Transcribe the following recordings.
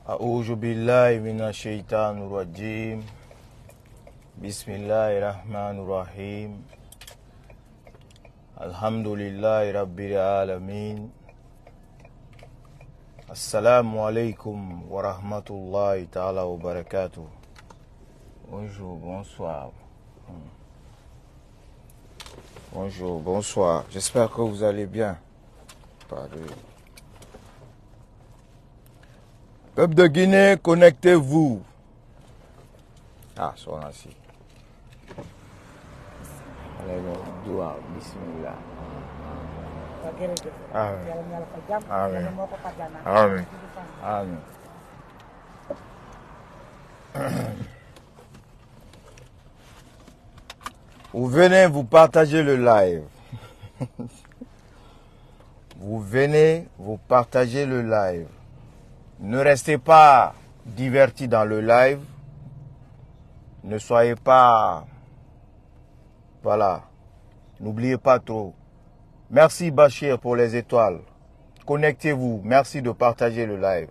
A'udhu billahi minash shaitanir rajim. Bismillahirrahmanirrahim. Alhamdulillahi rabbil alamin. Assalamu alaikum wa rahmatullahi ta'ala wa barakatuh. Bonjour, bonsoir. Bonjour, bonsoir. J'espère que vous allez bien. Peuple de Guinée, connectez-vous. Ah, sont assis. Bismillah. Amen. Amen. Amen. Vous venez, vous partagez le live. Vous venez, vous partagez le live. Ne restez pas divertis dans le live. Ne soyez pas... Voilà. N'oubliez pas trop. Merci Bachir pour les étoiles. Connectez-vous. Merci de partager le live.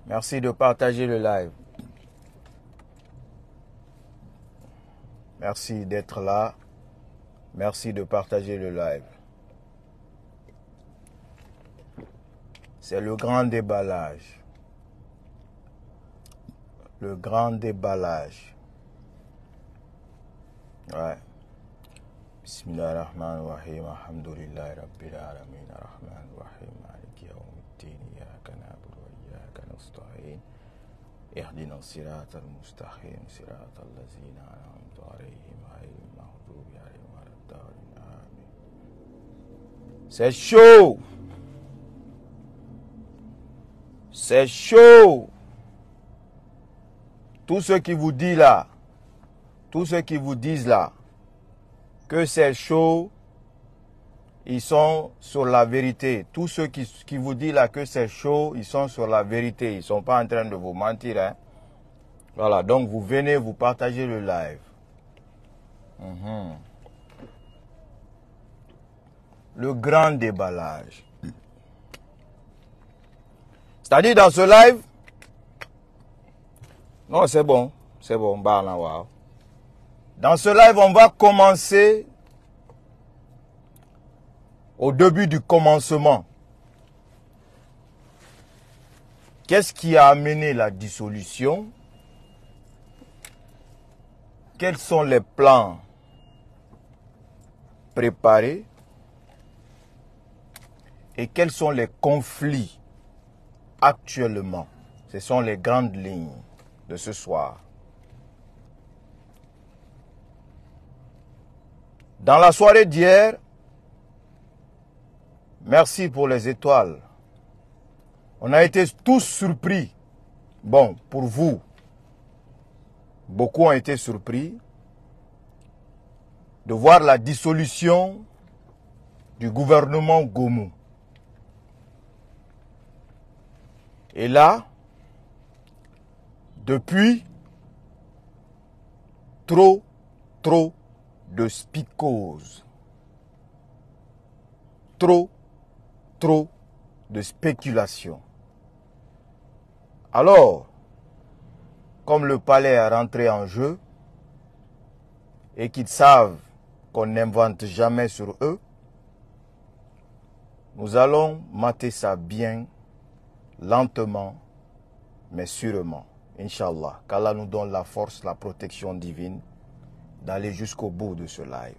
Merci de partager le live. Merci d'être là. Merci de partager le live. C'est le grand déballage. Le grand déballage. Ouais. Bismillahirrahmanirrahim. Alhamdulillahi rabbil alamin. Arrahmanirrahim. Maliki yawmiddin. Iyyaka na'budu wa iyyaka nasta'in. Ihdina as-siratal mustaqim. Siratal ladzina an'amta 'alayhim ghayril maghdubi 'alayhim waladdallin. Amin. C'est chaud. C'est chaud. Tous ceux qui vous disent là, tous ceux qui vous disent là, que c'est chaud, ils sont sur la vérité. Tous ceux qui vous disent là que c'est chaud, ils sont sur la vérité. Ils ne sont pas en train de vous mentir. Hein? Voilà, donc vous venez, vous partagez le live. Le grand déballage. C'est-à-dire dans ce live, non c'est bon, bah là, wow. Dans ce live, on va commencer au début du commencement. Qu'est-ce qui a amené la dissolution? Quels sont les plans préparés? Et quels sont les conflits actuellement? Ce sont les grandes lignes de ce soir. Dans la soirée d'hier, merci pour les étoiles. On a été tous surpris. Bon, pour vous, beaucoup ont été surpris de voir la dissolution du gouvernement Gomu. Et là, depuis, trop de spicose. Trop de spéculation. Alors, comme le palais est rentré en jeu et qu'ils savent qu'on n'invente jamais sur eux, nous allons mater ça bien, lentement, mais sûrement. Inch'Allah, qu'Allah nous donne la force, la protection divine d'aller jusqu'au bout de ce live.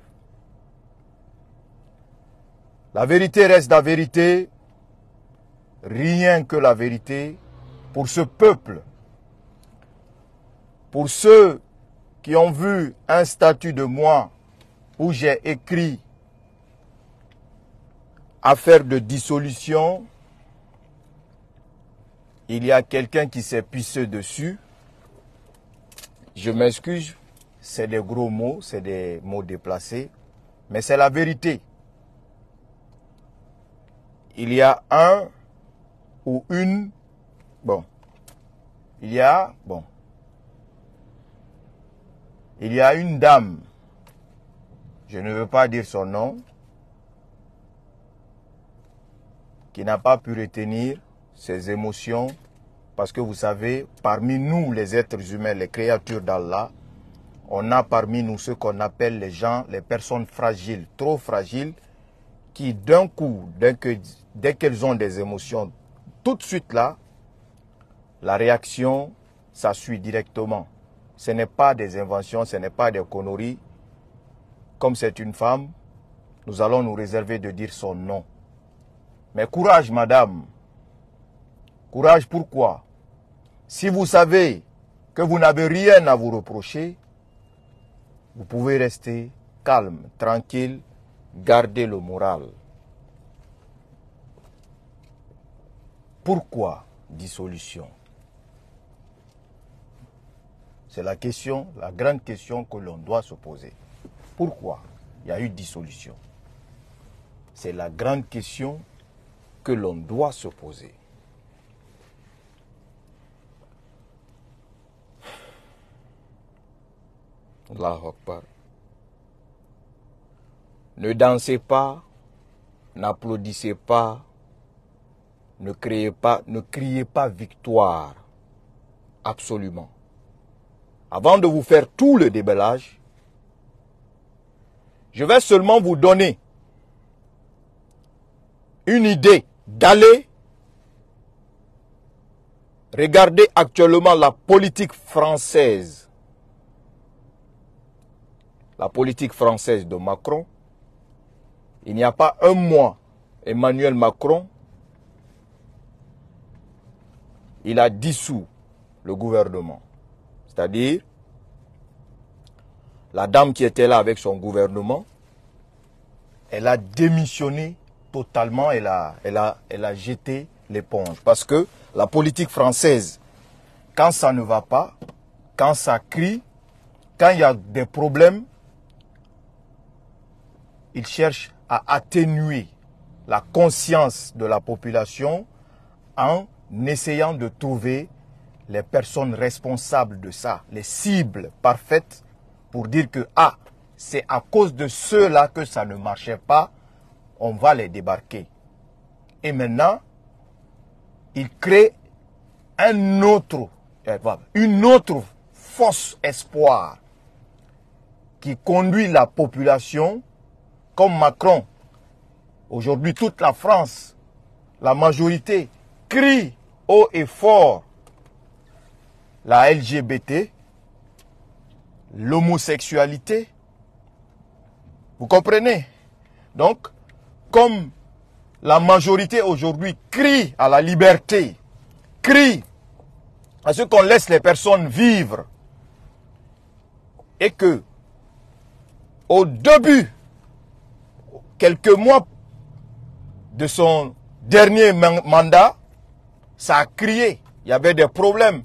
La vérité reste la vérité, rien que la vérité pour ce peuple. Pour ceux qui ont vu un statut de moi où j'ai écrit affaire de dissolution, il y a quelqu'un qui s'est pissé dessus. Je m'excuse, c'est des gros mots, c'est des mots déplacés, mais c'est la vérité. Il y a un ou une, il y a une dame, je ne veux pas dire son nom, qui n'a pas pu retenir ses émotions, parce que vous savez, parmi nous, les êtres humains, les créatures d'Allah, on a parmi nous ce qu'on appelle les gens, les personnes fragiles, trop fragiles, qui d'un coup, dès qu'elles ont des émotions, tout de suite là, la réaction, ça suit directement. Ce n'est pas des inventions, ce n'est pas des conneries. Comme c'est une femme, nous allons nous réserver de dire son nom. Mais courage, madame. Courage, pourquoi? Si vous savez que vous n'avez rien à vous reprocher, vous pouvez rester calme, tranquille, garder le moral. Pourquoi dissolution? C'est la question, la grande question que l'on doit se poser. Pourquoi il y a eu dissolution? C'est la grande question que l'on doit se poser. Allahu Akbar. Ne dansez pas, n'applaudissez pas, ne criez pas victoire. Absolument. Avant de vous faire tout le déballage, je vais seulement vous donner une idée d'aller regarder actuellement la politique française. La politique française de Macron. Il n'y a pas un mois, Emmanuel Macron, il a dissous le gouvernement. C'est-à-dire, la dame qui était là avec son gouvernement, elle a démissionné totalement, elle a jeté l'éponge. Parce que la politique française, quand ça ne va pas, quand ça crie, quand il y a des problèmes, ils cherchent à atténuer la conscience de la population en essayant de trouver les personnes responsables de ça, les cibles parfaites pour dire que c'est à cause de ceux-là que ça ne marchait pas, on va les débarquer. Et maintenant, ils créent une autre fausse espoir qui conduit la population, comme Macron. Aujourd'hui, toute la France, la majorité, crie haut et fort la LGBT, l'homosexualité. Vous comprenez? Donc, comme la majorité aujourd'hui crie à la liberté, crie à ce qu'on laisse les personnes vivre, et que, au début, quelques mois de son dernier mandat, ça a crié. Il y avait des problèmes.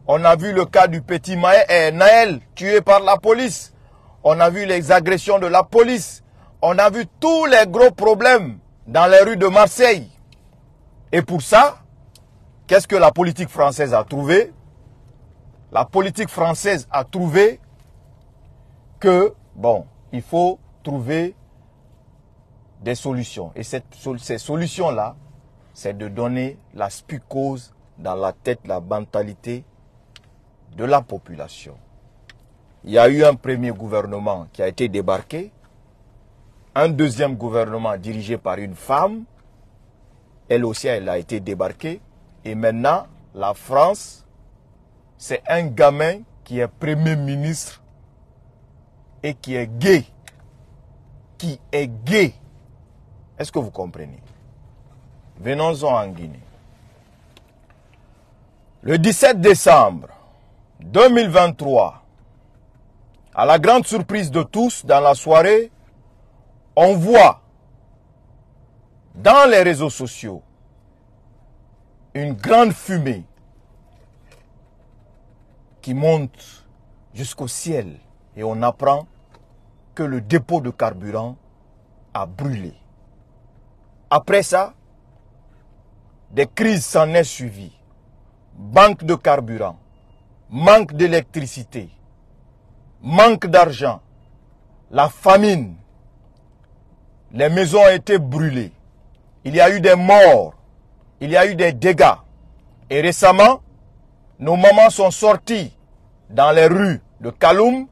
On a vu le cas du petit Naël tué par la police. On a vu les agressions de la police. On a vu tous les gros problèmes dans les rues de Marseille. Et pour ça, qu'est-ce que la politique française a trouvé? La politique française a trouvé que, bon, il faut trouver des solutions. Et ces solutions-là, c'est de donner la spicose dans la tête, la mentalité de la population. Il y a eu un premier gouvernement qui a été débarqué, un deuxième gouvernement dirigé par une femme, elle aussi elle a été débarquée, et maintenant la France, c'est un gamin qui est premier ministre et qui est gay. Qui est gay. Est-ce que vous comprenez? Venons-en en Guinée. Le 17 décembre 2023, à la grande surprise de tous, dans la soirée, on voit dans les réseaux sociaux une grande fumée qui monte jusqu'au ciel et on apprend que le dépôt de carburant a brûlé. Après ça, des crises s'en est suivies. Manque de carburant, manque d'électricité, manque d'argent, la famine, les maisons ont été brûlées. il y a eu des morts, il y a eu des dégâts. Et récemment, nos mamans sont sorties dans les rues de Kaloum,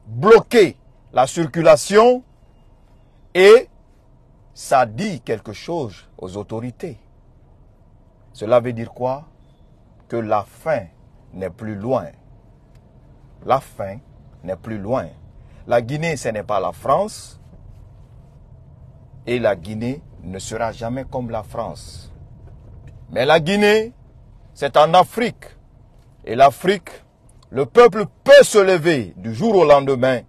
bloquer la circulation, et ça dit quelque chose aux autorités. Cela veut dire quoi? Que la fin n'est plus loin. La fin n'est plus loin. La Guinée, ce n'est pas la France. Et la Guinée ne sera jamais comme la France. Mais la Guinée, c'est en Afrique. Et l'Afrique, le peuple peut se lever du jour au lendemain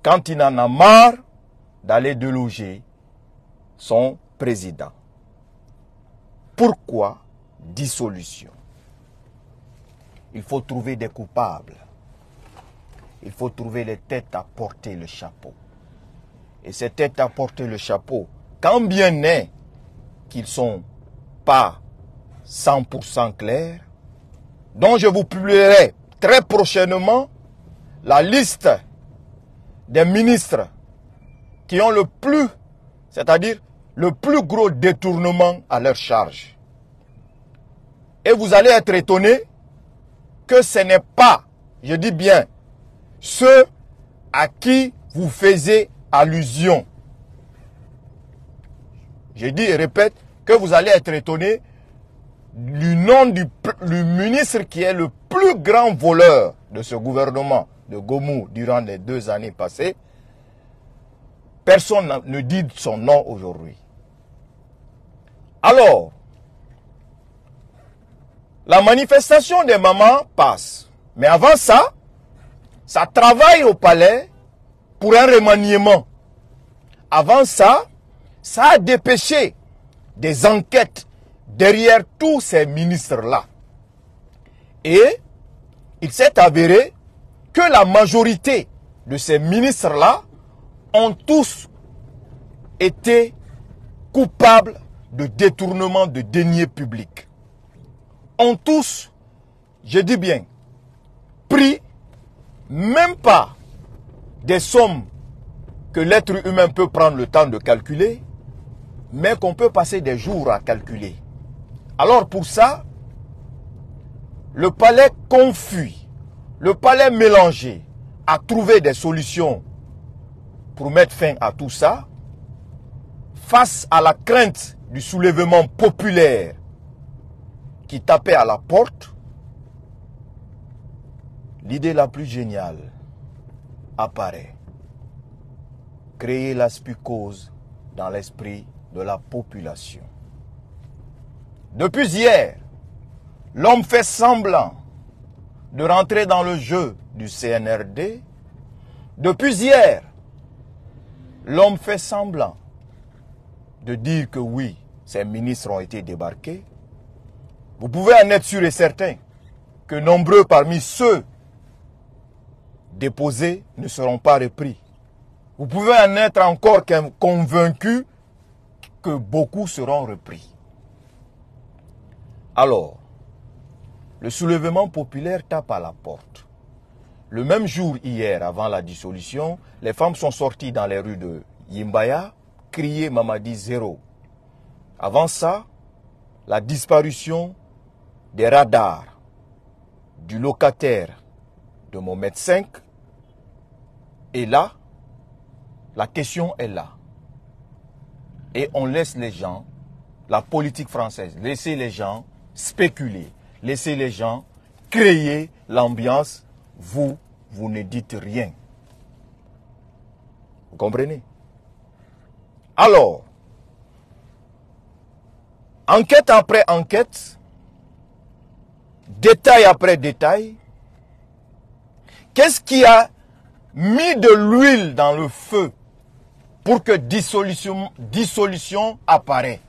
quand il en a marre d'aller déloger son président. Pourquoi dissolution? Il faut trouver des coupables. Il faut trouver les têtes à porter le chapeau. Et ces têtes à porter le chapeau, quand bien est qu'ils ne sont pas 100% clairs, dont je vous publierai très prochainement la liste des ministres qui ont le plus, c'est-à-dire le plus gros détournement à leur charge. Et vous allez être étonné que ce n'est pas, je dis bien, ceux à qui vous faisiez allusion. Je dis et répète que vous allez être étonné du nom du ministre qui est le plus grand voleur de ce gouvernement de Gomou durant les 2 années passées. Personne ne dit son nom aujourd'hui. Alors, la manifestation des mamans passe. Mais avant ça, ça travaille au palais pour un remaniement. Avant ça, ça a dépêché des enquêtes derrière tous ces ministres-là. Et il s'est avéré que la majorité de ces ministres-là ont tous été coupables de détournement de deniers publics. Ont tous, je dis bien, pris même pas des sommes que l'être humain peut prendre le temps de calculer, mais qu'on peut passer des jours à calculer. Alors pour ça, le palais confus, le palais mélangé, a trouvé des solutions pour mettre fin à tout ça, face à la crainte du soulèvement populaire qui tapait à la porte. L'idée la plus géniale apparaît. Créer la psychose dans l'esprit de la population. Depuis hier, l'homme fait semblant de rentrer dans le jeu du CNRD. Depuis hier, l'homme fait semblant de dire que oui, ces ministres ont été débarqués. Vous pouvez en être sûr et certain que nombreux parmi ceux déposés ne seront pas repris. Vous pouvez en être encore convaincu que beaucoup seront repris. Alors, le soulèvement populaire tape à la porte. Le même jour, hier, avant la dissolution, les femmes sont sorties dans les rues de Yimbaya, crier Mamadi Zéro. Avant ça, la disparition des radars du locataire de Mohamed V. Et là, la question est là. Et on laisse les gens, la politique française, laisser les gens spéculer, laisser les gens créer l'ambiance. Vous ne dites rien. Vous comprenez? Alors, enquête après enquête, détail après détail, qu'est-ce qui a mis de l'huile dans le feu pour que dissolution apparaît?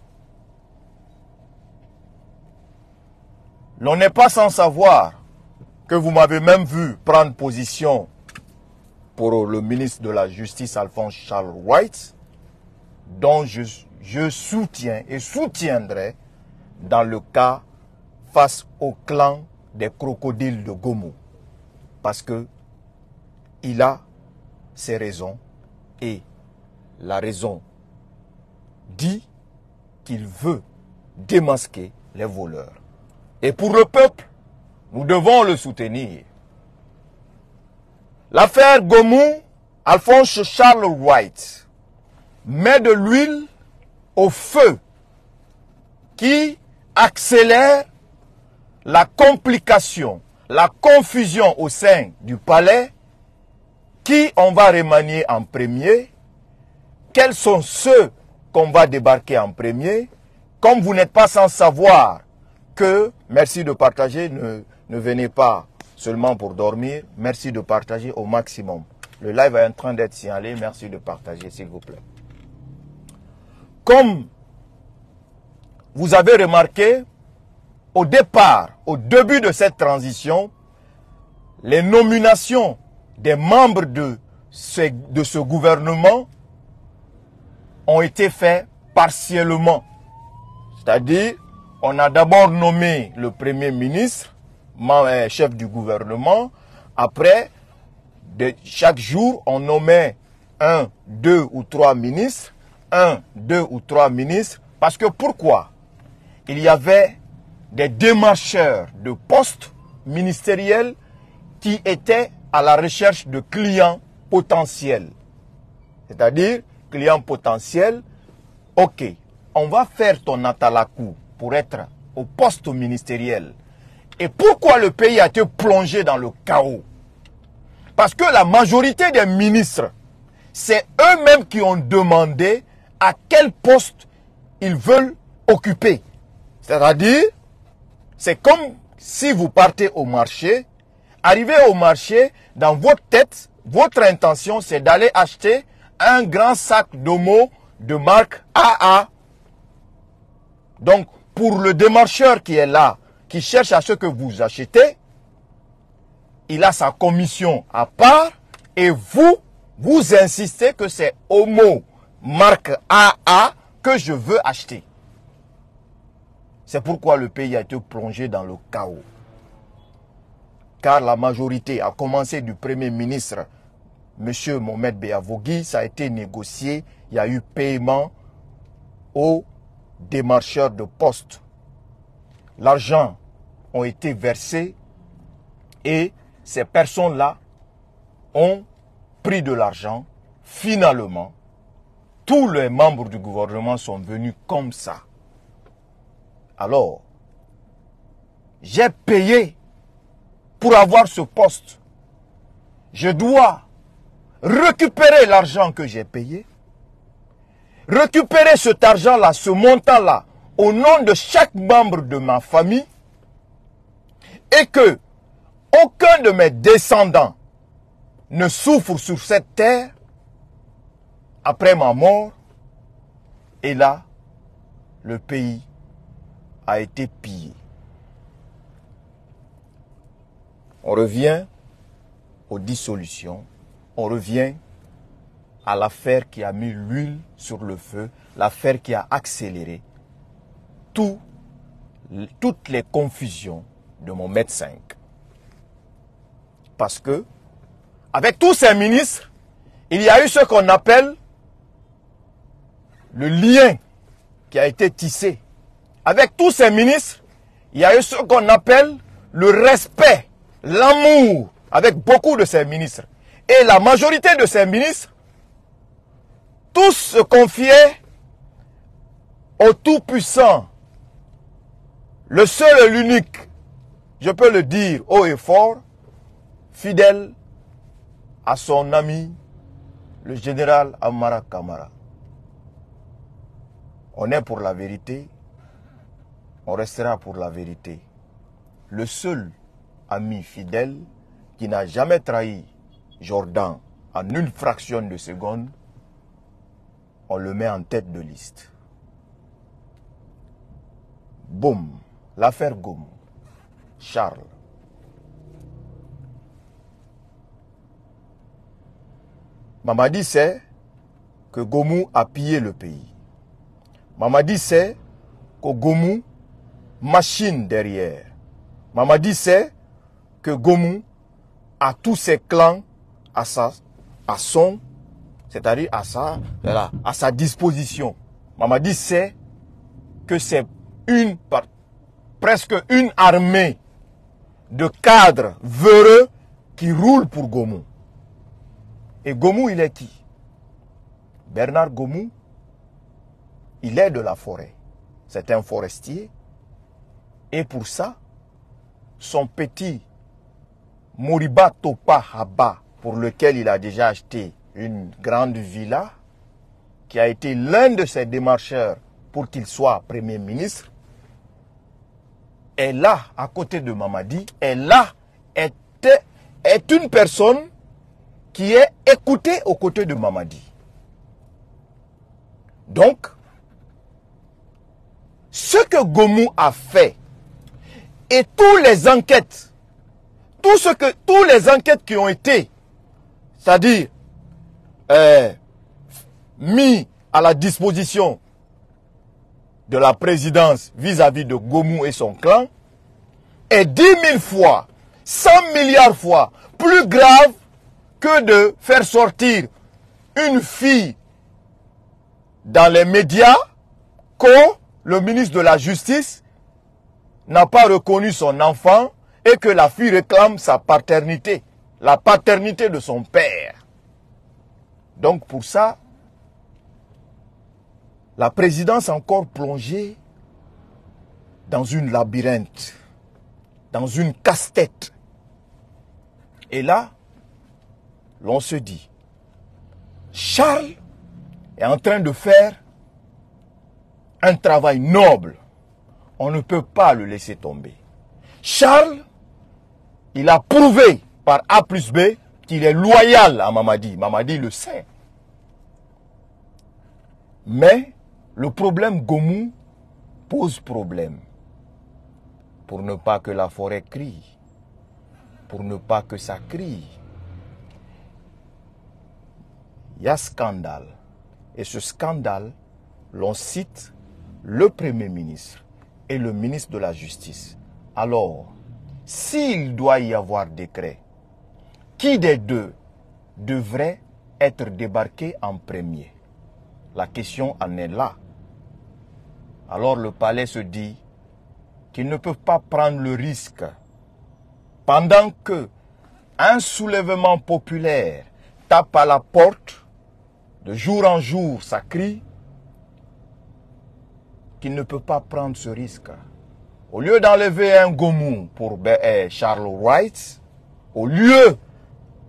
L'on n'est pas sans savoir que vous m'avez même vu prendre position pour le ministre de la Justice, Alphonse Charles White, dont je soutiens et soutiendrai dans le cas face au clan des crocodiles de Gomou. Parce que il a ses raisons et la raison dit qu'il veut démasquer les voleurs. Et pour le peuple, nous devons le soutenir. L'affaire Gomu, Alphonse Charles Wright, met de l'huile au feu qui accélère la complication, la confusion au sein du palais. Qui on va remanier en premier? Quels sont ceux qu'on va débarquer en premier? Comme vous n'êtes pas sans savoir que, merci de partager, ne venez pas seulement pour dormir, merci de partager au maximum. Le live est en train d'être signalé, merci de partager s'il vous plaît. Comme vous avez remarqué, au départ, au début de cette transition, les nominations des membres de ce gouvernement ont été faites partiellement. C'est-à-dire, on a d'abord nommé le Premier ministre, chef du gouvernement. Après, chaque jour, on nommait 1, 2 ou 3 ministres. 1, 2 ou 3 ministres. Parce que pourquoi? Il y avait des démarcheurs de postes ministériels qui étaient à la recherche de clients potentiels. C'est-à-dire, clients potentiels, ok, on va faire ton atalakou pour être au poste ministériel. Et pourquoi le pays a été plongé dans le chaos? Parce que la majorité des ministres, c'est eux-mêmes qui ont demandé à quel poste ils veulent occuper. C'est-à-dire, c'est comme si vous partez au marché, arrivez au marché, dans votre tête, votre intention, c'est d'aller acheter un grand sac d'omo de marque AA. Donc, pour le démarcheur qui est là, qui cherche à ce que vous achetez, il a sa commission à part et vous insistez que c'est Omo marque AA que je veux acheter. C'est pourquoi le pays a été plongé dans le chaos. Car la majorité, a commencé du Premier ministre, M. Mohamed Beavogui, ça a été négocié, il y a eu paiement aux démarcheurs de poste. L'argent a été versé et ces personnes-là ont pris de l'argent. Finalement, tous les membres du gouvernement sont venus comme ça. Alors, j'ai payé pour avoir ce poste. Je dois récupérer l'argent que j'ai payé, récupérer cet argent-là, ce montant-là, au nom de chaque membre de ma famille, et que aucun de mes descendants ne souffre sur cette terre après ma mort. Et là, le pays a été pillé. On revient aux dissolutions, on revient à l'affaire qui a mis l'huile sur le feu, l'affaire qui a accéléré toutes les confusions de mon médecin. Parce que, avec tous ces ministres, il y a eu ce qu'on appelle le lien qui a été tissé. Avec tous ces ministres, il y a eu ce qu'on appelle le respect, l'amour, avec beaucoup de ces ministres. Et la majorité de ces ministres, tous se confiaient au Tout-Puissant, le seul et l'unique, je peux le dire haut et fort, fidèle à son ami, le général Amara Kamara. On est pour la vérité, on restera pour la vérité. Le seul ami fidèle qui n'a jamais trahi Jordan en une fraction de seconde, on le met en tête de liste. Boum, l'affaire Gomu, Charles. Mamadi sait que Gomu a pillé le pays. Mamadi sait que Gomu machine derrière. Mamadi sait que Gomu a tous ses clans à sa disposition. Mamadi sait que c'est presque une armée de cadres véreux qui roulent pour Gomu. Et Gomu, il est qui? Bernard Gomu, il est de la forêt. C'est un forestier. Et pour ça, son petit Moriba Topa Haba, pour lequel il a déjà acheté une grande villa, qui a été l'un de ses démarcheurs pour qu'il soit Premier ministre, est là, à côté de Mamadi, est une personne qui est écoutée aux côtés de Mamadi. Donc, ce que Gomu a fait, et toutes les enquêtes qui ont été, c'est-à-dire mis à la disposition de la présidence vis-à-vis de Gomu et son clan, est 10 000 fois, 100 milliards fois plus grave que de faire sortir une fille dans les médias quand le ministre de la Justice n'a pas reconnu son enfant et que la fille réclame sa paternité, la paternité de son père. Donc pour ça, la présidence est encore plongée dans une labyrinthe, dans une casse-tête. Et là, l'on se dit, Charles est en train de faire un travail noble. On ne peut pas le laisser tomber. Charles, il a prouvé par A plus B qu'il est loyal à Mamadi. Mamadi le sait. Mais le problème Gomu pose problème. Pour ne pas que la forêt crie. Pour ne pas que ça crie. Il y a scandale. Et ce scandale, l'on cite le Premier ministre et le ministre de la Justice. Alors, s'il doit y avoir décret, qui des deux devrait être débarqué en premier? La question en est là. Alors le palais se dit qu'ils ne peuvent pas prendre le risque, pendant que un soulèvement populaire tape à la porte, de jour en jour ça crie, qu'il ne peut pas prendre ce risque. Au lieu d'enlever un Gomu pour Charles Wright, au lieu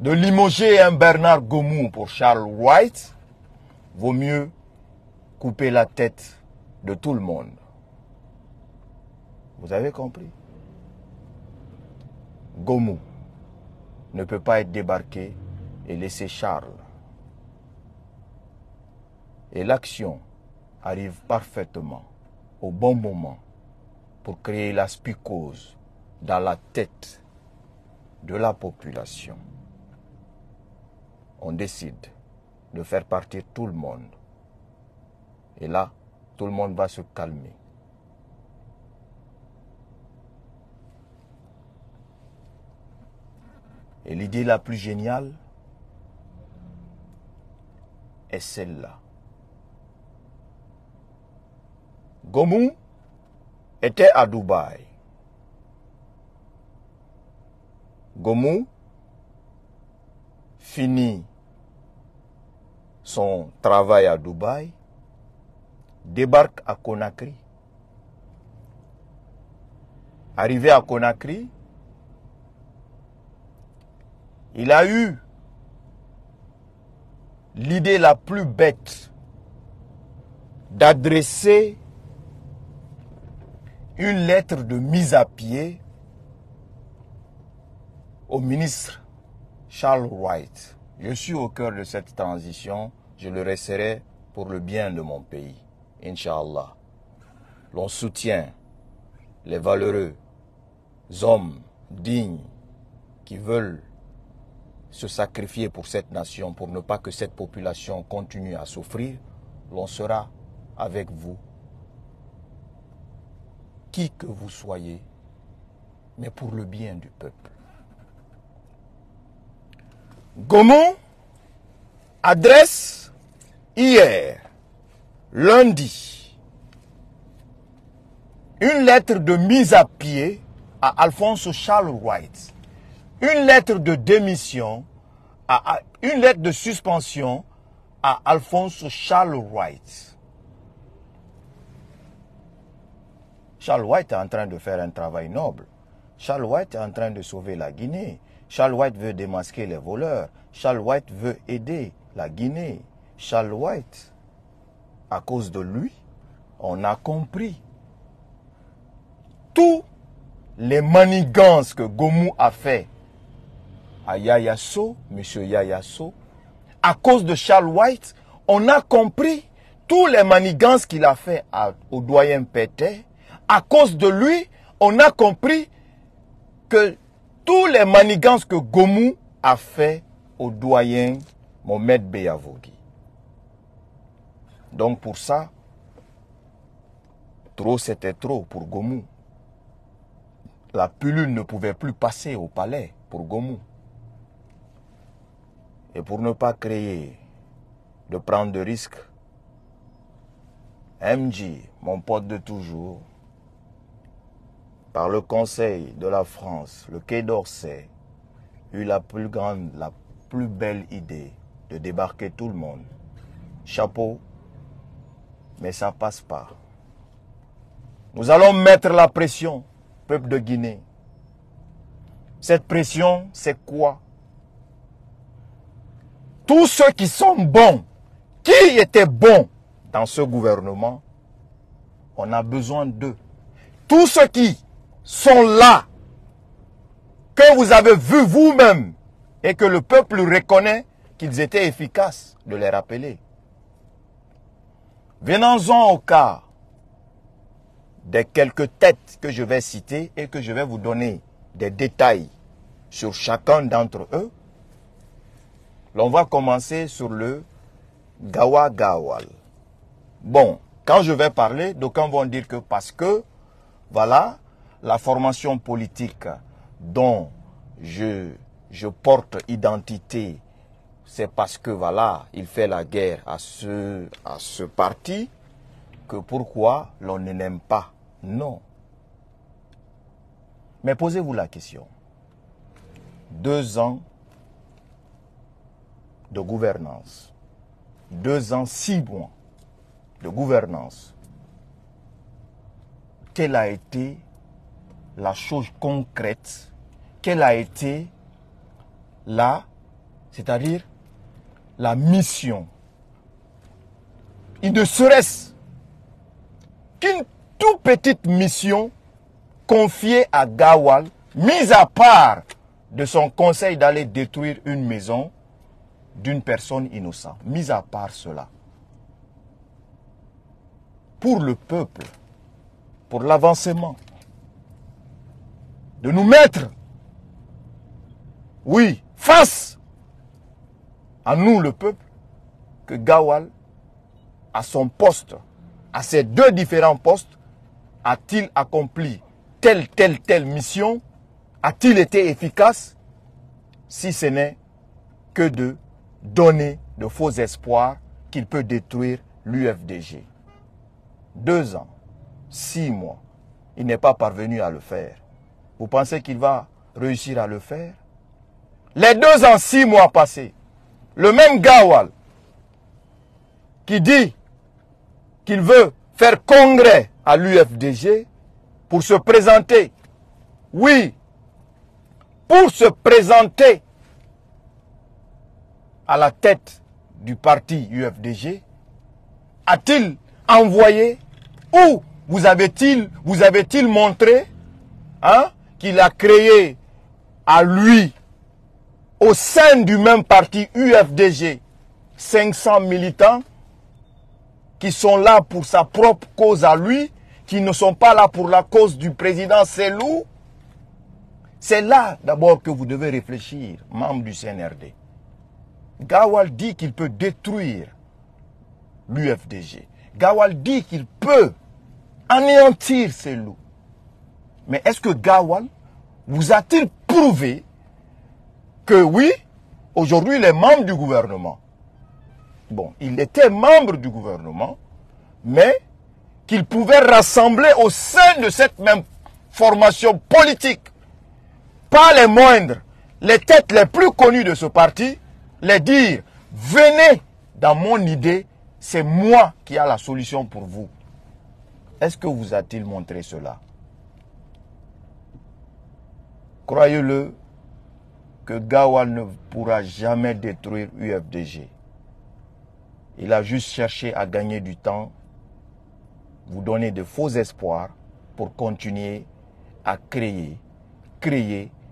de limoger un Bernard Gomu pour Charles Wright, vaut mieux couper la tête de tout le monde. Vous avez compris? Gomu ne peut pas être débarqué et laisser Charles. Et l'action arrive parfaitement au bon moment pour créer la psychose dans la tête de la population. On décide de faire partir tout le monde. Et là, tout le monde va se calmer. Et l'idée la plus géniale est celle-là. Gomu était à Dubaï. Gomu finit son travail à Dubaï, débarque à Conakry. Arrivé à Conakry, il a eu l'idée la plus bête d'adresser une lettre de mise à pied au ministre Charles Wright. Je suis au cœur de cette transition, je le resterai pour le bien de mon pays. Inch'Allah. L'on soutient les valeureux hommes dignes qui veulent se sacrifier pour cette nation, pour ne pas que cette population continue à souffrir. L'on sera avec vous, qui que vous soyez, mais pour le bien du peuple. Gomu adresse hier, lundi, une lettre de mise à pied à Alphonse Charles Wright, une lettre de démission, une lettre de suspension à Alphonse Charles Wright. Charles Wright est en train de faire un travail noble. Charles Wright est en train de sauver la Guinée. Charles Wright veut démasquer les voleurs. Charles Wright veut aider la Guinée. Charles Wright, à cause de lui, on a compris tous les manigances que Gomu a fait à Yaya Sow, M. Yaya Sow. À cause de Charles Wright, on a compris tous les manigances qu'il a fait au doyen Pété. À cause de lui, on a compris que tous les manigances que Gomu a fait au doyen Mohamed Beyavogi. Donc pour ça, trop c'était trop pour Gomu. La pilule ne pouvait plus passer au palais pour Gomu. Et pour ne pas créer de prendre de risques, MJ, mon pote de toujours, par le Conseil de la France, le Quai d'Orsay, eut la plus grande, la plus belle idée de débarquer tout le monde. Chapeau, mais ça passe pas. Nous allons mettre la pression, peuple de Guinée. Cette pression, c'est quoi? Tous ceux qui sont bons, qui étaient bons dans ce gouvernement, on a besoin d'eux. Tous ceux qui sont là, que vous avez vus vous-même, et que le peuple reconnaît qu'ils étaient efficaces, de les rappeler. Venons-en au cas des quelques têtes que je vais citer et que je vais vous donner des détails sur chacun d'entre eux. On va commencer sur le Gawa Gawal. Bon, quand je vais parler, d'aucuns vont dire que parce que, voilà, la formation politique dont je porte identité, c'est parce que, voilà, il fait la guerre à ce parti, que pourquoi l'on ne l'aime pas. Non. Mais posez-vous la question. 2 ans de gouvernance. 2 ans, 6 mois de gouvernance. Quelle a été la chose concrète? Quelle a été c'est-à-dire la mission? Il ne serait-ce qu'une toute petite mission confiée à Gawal, mise à part de son conseil d'aller détruire une maison d'une personne innocente. Mis à part cela, pour le peuple, pour l'avancement, de nous mettre, oui, face à nous le peuple, que Gawal, à son poste, à ses 2 différents postes, a-t-il accompli telle mission? A-t-il été efficace? Si ce n'est que de donner de faux espoirs qu'il peut détruire l'UFDG. 2 ans, 6 mois, il n'est pas parvenu à le faire. Vous pensez qu'il va réussir à le faire? Les 2 ans, 6 mois passés, le même Gawal qui dit qu'il veut faire congrès à l'UFDG pour se présenter, oui, pour se présenter à la tête du parti UFDG, a-t-il envoyé ou vous avez-il montré qu'il a créé à lui, au sein du même parti UFDG, 500 militants qui sont là pour sa propre cause à lui, qui ne sont pas là pour la cause du président Selou? C'est là d'abord que vous devez réfléchir, membre du CNRD. Gawal dit qu'il peut détruire l'UFDG. Gawal dit qu'il peut anéantir Selou. Mais est-ce que Gawal vous a-t-il prouvé que oui, aujourd'hui il est membre du gouvernement? Bon, il était membre du gouvernement, mais qu'ils pouvaient rassembler au sein de cette même formation politique, pas les moindres, les têtes les plus connues de ce parti, les dire, venez dans mon idée, c'est moi qui ai la solution pour vous. Est-ce que vous a-t-il montré cela? Croyez-le, que Gawal ne pourra jamais détruire UFDG. Il a juste cherché à gagner du temps, vous donner de faux espoirs pour continuer à créer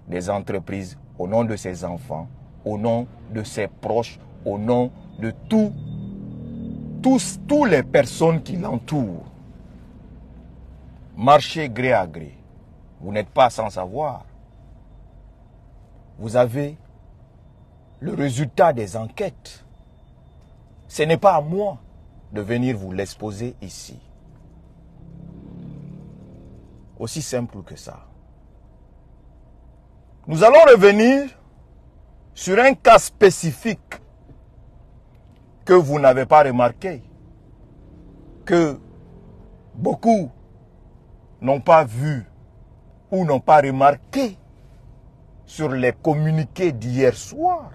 des entreprises au nom de ses enfants, au nom de ses proches, au nom de tous les personnes qui l'entourent. Marchez gré à gré. Vous n'êtes pas sans savoir. Vous avez le résultat des enquêtes. Ce n'est pas à moi de venir vous l'exposer ici. Aussi simple que ça. Nous allons revenir sur un cas spécifique que vous n'avez pas remarqué, que beaucoup n'ont pas vu ou n'ont pas remarqué sur les communiqués d'hier soir.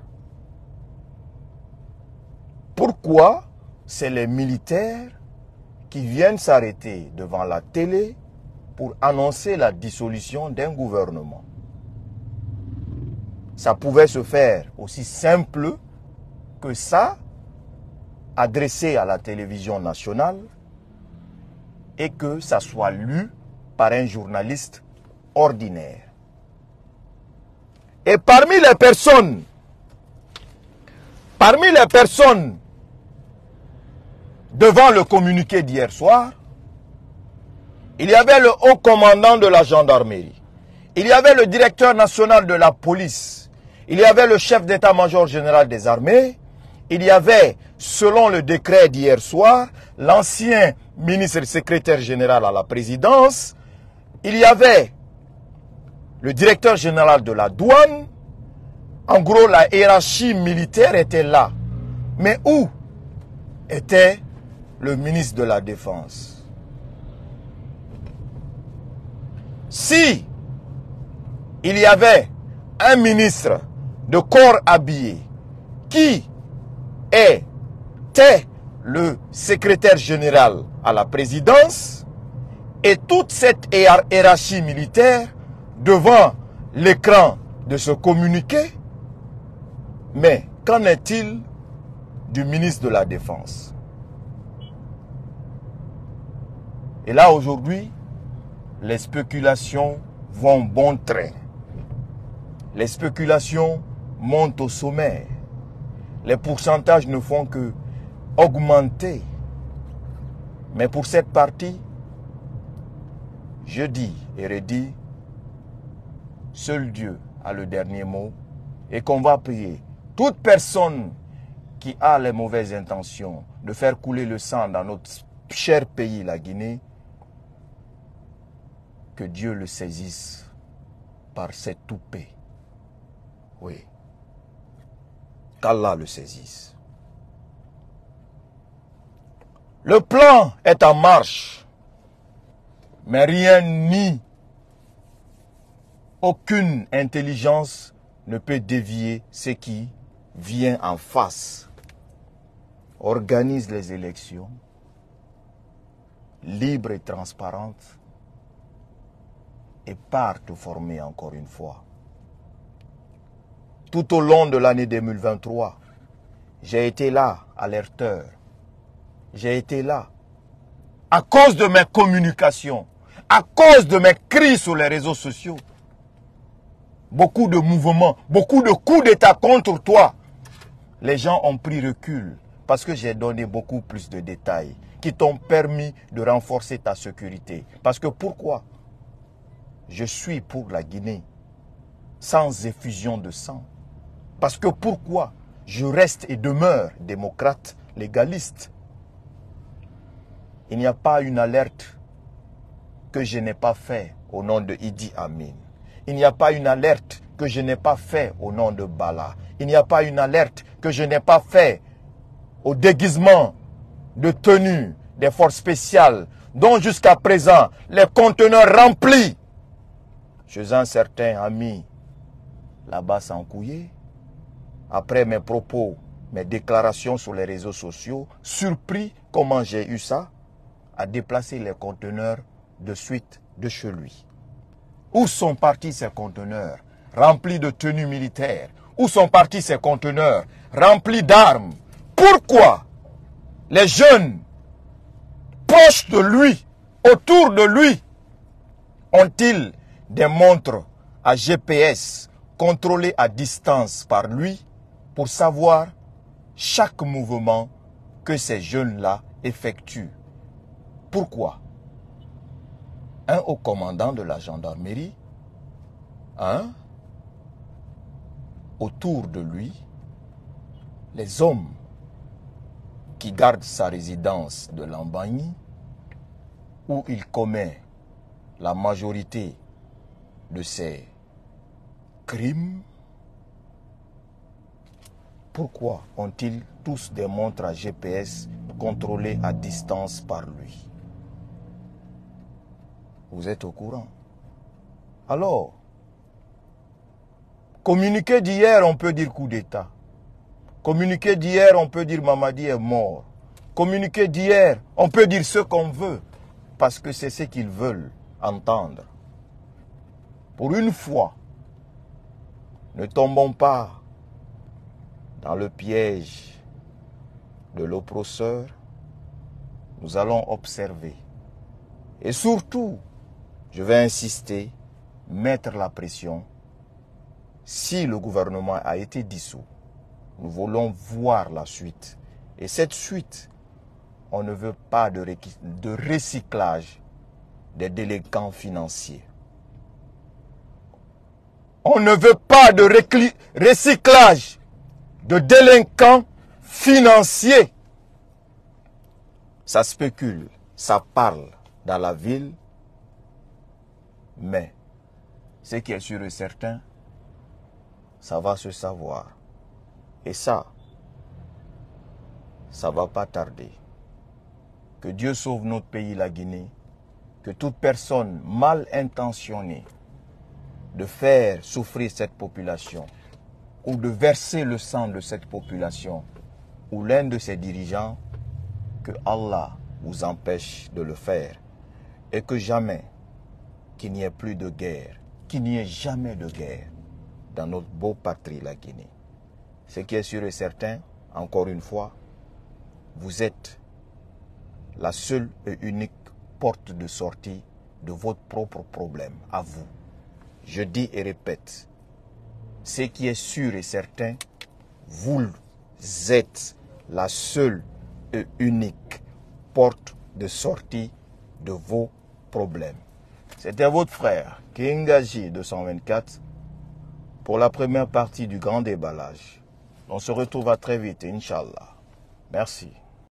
Pourquoi c'est les militaires qui viennent s'arrêter devant la télé pour annoncer la dissolution d'un gouvernement? Ça pouvait se faire aussi simple que ça, adressé à la télévision nationale, et que ça soit lu par un journaliste ordinaire. Et parmi les personnes devant le communiqué d'hier soir, il y avait le haut commandant de la gendarmerie, il y avait le directeur national de la police, il y avait le chef d'état-major général des armées, il y avait, selon le décret d'hier soir, l'ancien ministre et secrétaire général à la présidence, il y avait le directeur général de la douane. En gros, la hiérarchie militaire était là. Mais où était le ministre de la Défense? Si il y avait un ministre de corps habillé qui était le secrétaire général à la présidence et toute cette hiérarchie militaire devant l'écran de ce communiqué, mais qu'en est-il du ministre de la Défense? Et là, aujourd'hui, les spéculations vont bon train. Les spéculations montent au sommet. Les pourcentages ne font que augmenter. Mais pour cette partie, je dis et redis, seul Dieu a le dernier mot et qu'on va prier. Toute personne qui a les mauvaises intentions de faire couler le sang dans notre cher pays, la Guinée, que Dieu le saisisse par cette toupée. Oui. Qu'Allah le saisisse. Le plan est en marche, mais rien ni aucune intelligence ne peut dévier ce qui vient en face. Organise les élections libres et transparentes et part te former encore une fois. Tout au long de l'année 2023, j'ai été là, alerteur. J'ai été là. À cause de mes communications, à cause de mes cris sur les réseaux sociaux, beaucoup de mouvements, beaucoup de coups d'État contre toi. Les gens ont pris recul parce que j'ai donné beaucoup plus de détails qui t'ont permis de renforcer ta sécurité. Parce que pourquoi? Je suis pour la Guinée sans effusion de sang. Parce que pourquoi? Je reste et demeure démocrate, légaliste. Il n'y a pas une alerte que je n'ai pas fait au nom de Idi Amin. Il n'y a pas une alerte que je n'ai pas fait au nom de Bala. Il n'y a pas une alerte que je n'ai pas fait au déguisement de tenue des forces spéciales dont jusqu'à présent les conteneurs remplis chez un certain ami là-bas sans couiller. Après mes propos, mes déclarations sur les réseaux sociaux, surpris comment j'ai eu ça, à déplacer les conteneurs de suite de chez lui. Où sont partis ces conteneurs remplis de tenues militaires? Où sont partis ces conteneurs remplis d'armes? Pourquoi les jeunes proches de lui, autour de lui, ont-ils des montres à GPS contrôlées à distance par lui pour savoir chaque mouvement que ces jeunes-là effectuent? Pourquoi? Un haut commandant de la gendarmerie, autour de lui, les hommes qui gardent sa résidence de Lambagny, où il commet la majorité de ses crimes. Pourquoi ont-ils tous des montres à GPS contrôlées à distance par lui? Vous êtes au courant? Alors, communiqué d'hier, on peut dire coup d'État. Communiqué d'hier, on peut dire Mamadi est mort. Communiqué d'hier, on peut dire ce qu'on veut, parce que c'est ce qu'ils veulent entendre. Pour une fois, ne tombons pas dans le piège de l'oppresseur. Nous allons observer. Et surtout, je vais insister, mettre la pression. Si le gouvernement a été dissous, nous voulons voir la suite. Et cette suite, on ne veut pas de recyclage des délinquants financiers. On ne veut pas de recyclage de délinquants financiers. Ça spécule, ça parle dans la ville, mais ce qui est sûr et certain, ça va se savoir. Et ça va pas tarder. Que Dieu sauve notre pays, la Guinée. Que toute personne mal intentionnée de faire souffrir cette population ou de verser le sang de cette population ou l'un de ses dirigeants, que Allah vous empêche de le faire. Et que jamais, qu'il n'y ait plus de guerre, qu'il n'y ait jamais de guerre dans notre beau patrie, la Guinée. Ce qui est sûr et certain, encore une fois, vous êtes la seule et unique porte de sortie de votre propre problème, à vous. Je dis et répète, ce qui est sûr et certain, vous êtes la seule et unique porte de sortie de vos problèmes. C'était votre frère, Kingaji 224, pour la première partie du grand déballage. On se retrouve à très vite, Inch'Allah. Merci.